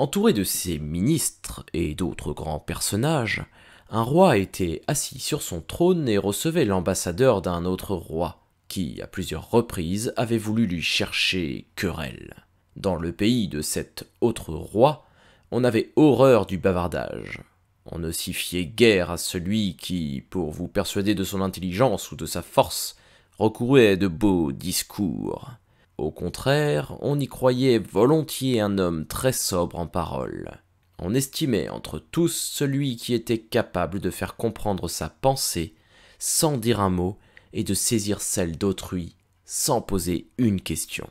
Entouré de ses ministres et d'autres grands personnages, un roi était assis sur son trône et recevait l'ambassadeur d'un autre roi, qui, à plusieurs reprises, avait voulu lui chercher querelle. Dans le pays de cet autre roi, on avait horreur du bavardage. On ne s'y fiait guère à celui qui, pour vous persuader de son intelligence ou de sa force, recourait à de beaux discours. Au contraire, on y croyait volontiers un homme très sobre en paroles. On estimait entre tous celui qui était capable de faire comprendre sa pensée sans dire un mot et de saisir celle d'autrui sans poser une question.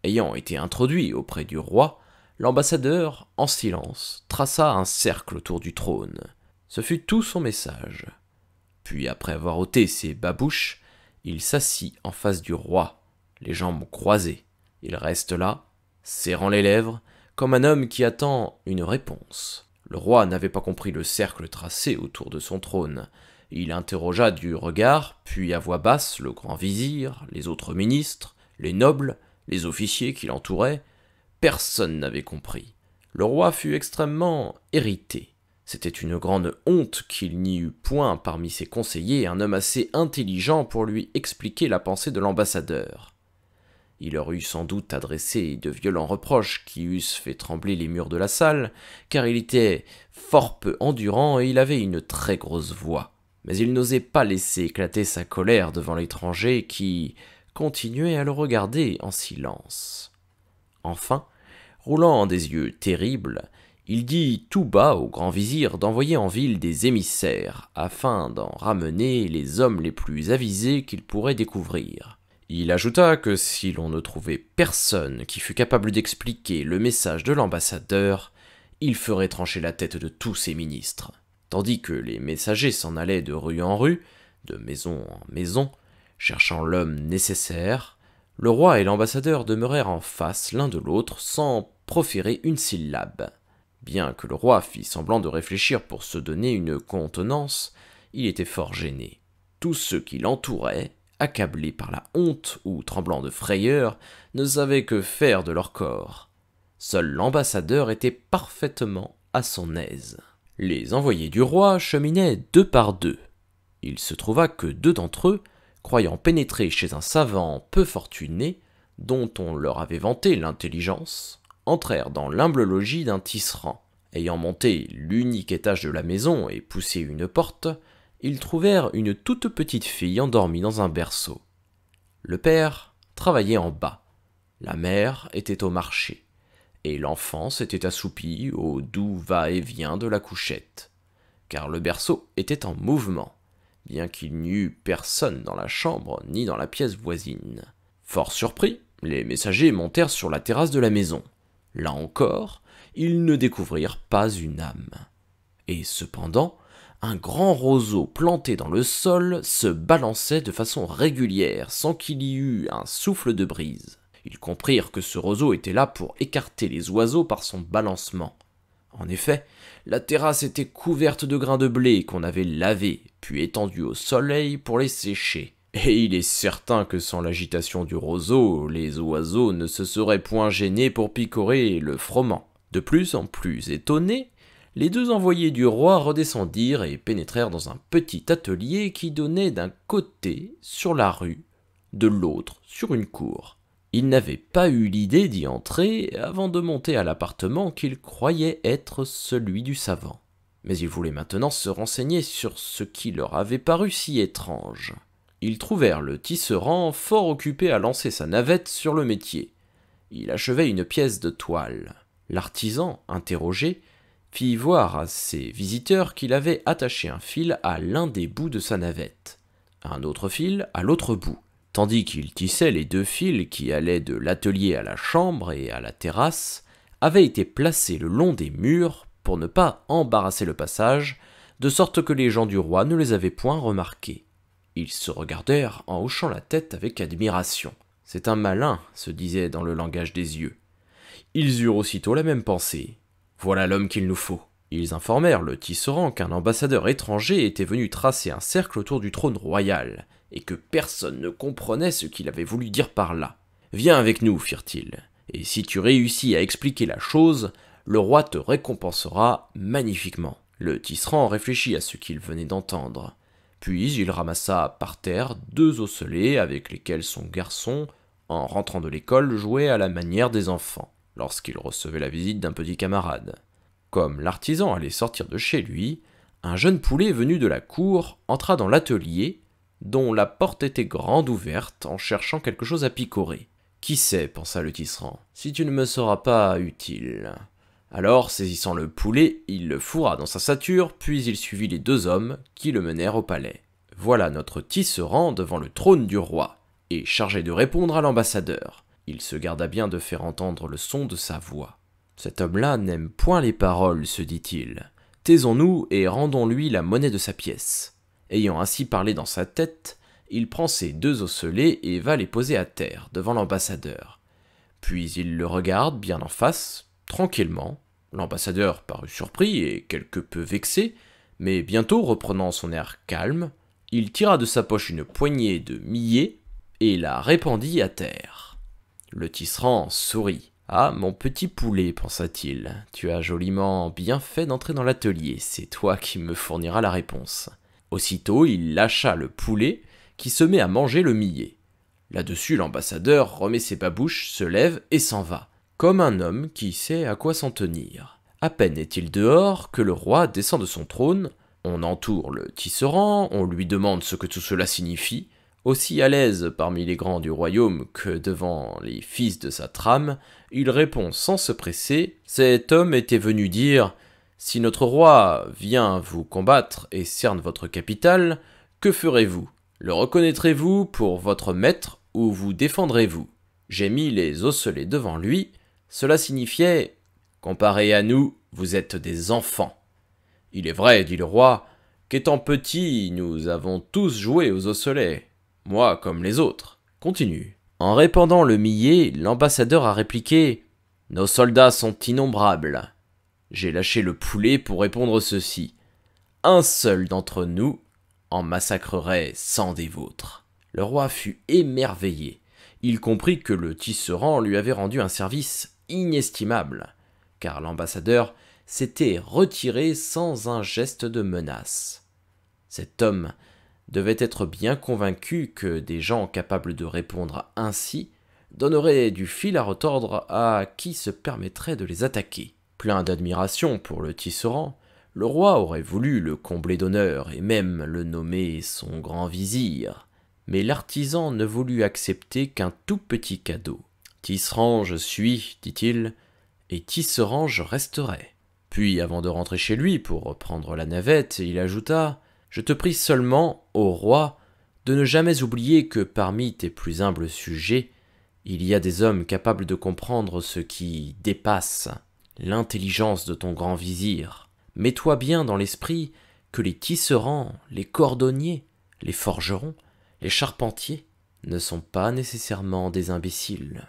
Ayant été introduit auprès du roi, l'ambassadeur, en silence, traça un cercle autour du trône. Ce fut tout son message. Puis, après avoir ôté ses babouches, il s'assit en face du roi, les jambes croisées. Il reste là, serrant les lèvres, comme un homme qui attend une réponse. Le roi n'avait pas compris le cercle tracé autour de son trône. Il interrogea du regard, puis à voix basse, le grand vizir, les autres ministres, les nobles, les officiers qui l'entouraient. Personne n'avait compris. Le roi fut extrêmement irrité. C'était une grande honte qu'il n'y eût point parmi ses conseillers un homme assez intelligent pour lui expliquer la pensée de l'ambassadeur. Il leur eût sans doute adressé de violents reproches qui eussent fait trembler les murs de la salle, car il était fort peu endurant et il avait une très grosse voix. Mais il n'osait pas laisser éclater sa colère devant l'étranger qui continuait à le regarder en silence. Enfin, roulant des yeux terribles, il dit tout bas au grand vizir d'envoyer en ville des émissaires, afin d'en ramener les hommes les plus avisés qu'il pourrait découvrir. Il ajouta que si l'on ne trouvait personne qui fût capable d'expliquer le message de l'ambassadeur, il ferait trancher la tête de tous ses ministres. Tandis que les messagers s'en allaient de rue en rue, de maison en maison, cherchant l'homme nécessaire, le roi et l'ambassadeur demeurèrent en face l'un de l'autre sans proférer une syllabe. Bien que le roi fît semblant de réfléchir pour se donner une contenance, il était fort gêné. Tous ceux qui l'entouraient, accablés par la honte ou tremblants de frayeur, ne savaient que faire de leur corps. Seul l'ambassadeur était parfaitement à son aise. Les envoyés du roi cheminaient deux par deux. Il se trouva que deux d'entre eux, croyant pénétrer chez un savant peu fortuné, dont on leur avait vanté l'intelligence, entrèrent dans l'humble logis d'un tisserand. Ayant monté l'unique étage de la maison et poussé une porte, ils trouvèrent une toute petite fille endormie dans un berceau. Le père travaillait en bas, la mère était au marché, et l'enfant s'était assoupi au doux va-et-vient de la couchette, car le berceau était en mouvement, bien qu'il n'y eût personne dans la chambre ni dans la pièce voisine. Fort surpris, les messagers montèrent sur la terrasse de la maison. Là encore, ils ne découvrirent pas une âme. Et cependant, un grand roseau planté dans le sol se balançait de façon régulière sans qu'il y eût un souffle de brise. Ils comprirent que ce roseau était là pour écarter les oiseaux par son balancement. En effet, la terrasse était couverte de grains de blé qu'on avait lavés, puis étendus au soleil pour les sécher. Et il est certain que sans l'agitation du roseau, les oiseaux ne se seraient point gênés pour picorer le froment. De plus en plus étonnés, les deux envoyés du roi redescendirent et pénétrèrent dans un petit atelier qui donnait d'un côté sur la rue, de l'autre sur une cour. Ils n'avaient pas eu l'idée d'y entrer avant de monter à l'appartement qu'ils croyaient être celui du savant. Mais ils voulaient maintenant se renseigner sur ce qui leur avait paru si étrange. Ils trouvèrent le tisserand fort occupé à lancer sa navette sur le métier. Il achevait une pièce de toile. L'artisan, interrogé, fit voir à ses visiteurs qu'il avait attaché un fil à l'un des bouts de sa navette, un autre fil à l'autre bout, tandis qu'il tissait les deux fils qui allaient de l'atelier à la chambre et à la terrasse, avaient été placés le long des murs pour ne pas embarrasser le passage, de sorte que les gens du roi ne les avaient point remarqués. Ils se regardèrent en hochant la tête avec admiration. « C'est un malin », se disait dans le langage des yeux. Ils eurent aussitôt la même pensée. « Voilà l'homme qu'il nous faut ». Ils informèrent le tisserand qu'un ambassadeur étranger était venu tracer un cercle autour du trône royal, et que personne ne comprenait ce qu'il avait voulu dire par là. « Viens avec nous, firent-ils, et si tu réussis à expliquer la chose, le roi te récompensera magnifiquement. Le tisserand réfléchit à ce qu'il venait d'entendre. Puis il ramassa par terre 2 osselets avec lesquels son garçon, en rentrant de l'école, jouait à la manière des enfants, lorsqu'il recevait la visite d'un petit camarade. Comme l'artisan allait sortir de chez lui, un jeune poulet venu de la cour entra dans l'atelier, dont la porte était grande ouverte en cherchant quelque chose à picorer. « Qui sait, pensa le tisserand, si tu ne me seras pas utile ?» Alors, saisissant le poulet, il le fourra dans sa ceinture, puis il suivit les 2 hommes qui le menèrent au palais. Voilà notre tisserand devant le trône du roi, et chargé de répondre à l'ambassadeur. Il se garda bien de faire entendre le son de sa voix. « Cet homme-là n'aime point les paroles, se dit-il. Taisons-nous et rendons-lui la monnaie de sa pièce. » Ayant ainsi parlé dans sa tête, il prend ses 2 osselets et va les poser à terre devant l'ambassadeur. Puis il le regarde bien en face, tranquillement. L'ambassadeur parut surpris et quelque peu vexé, mais bientôt reprenant son air calme, il tira de sa poche une poignée de millet et la répandit à terre. Le tisserand sourit. « Ah, mon petit poulet, pensa-t-il, tu as joliment bien fait d'entrer dans l'atelier, c'est toi qui me fourniras la réponse. » Aussitôt, il lâcha le poulet qui se met à manger le millet. Là-dessus, l'ambassadeur remet ses babouches, se lève et s'en va, comme un homme qui sait à quoi s'en tenir. À peine est-il dehors que le roi descend de son trône, on entoure le tisserand, on lui demande ce que tout cela signifie. Aussi à l'aise parmi les grands du royaume que devant les fils de sa trame, il répond sans se presser « Cet homme était venu dire « Si notre roi vient vous combattre et cerne votre capitale, que ferez-vous? Le reconnaîtrez-vous pour votre maître ou vous défendrez-vous » J'ai mis les osselets devant lui, cela signifiait « Comparé à nous, vous êtes des enfants. » Il est vrai, dit le roi, qu'étant petit, nous avons tous joué aux osselets. Moi comme les autres. Continue. En répandant le millet, l'ambassadeur a répliqué « Nos soldats sont innombrables. » J'ai lâché le poulet pour répondre ceci. Un seul d'entre nous en massacrerait 100 des vôtres. Le roi fut émerveillé. Il comprit que le tisserand lui avait rendu un service inestimable, car l'ambassadeur s'était retiré sans un geste de menace. Cet homme devait être bien convaincu que des gens capables de répondre ainsi donneraient du fil à retordre à qui se permettrait de les attaquer. Plein d'admiration pour le tisserand, le roi aurait voulu le combler d'honneur et même le nommer son grand vizir. Mais l'artisan ne voulut accepter qu'un tout petit cadeau. « Tisserand je suis, dit-il, et tisserand je resterai. » Puis, avant de rentrer chez lui pour reprendre la navette, il ajouta « Je te prie seulement, ô roi, de ne jamais oublier que parmi tes plus humbles sujets, il y a des hommes capables de comprendre ce qui dépasse l'intelligence de ton grand vizir. Mets-toi bien dans l'esprit que les tisserands, les cordonniers, les forgerons, les charpentiers ne sont pas nécessairement des imbéciles. »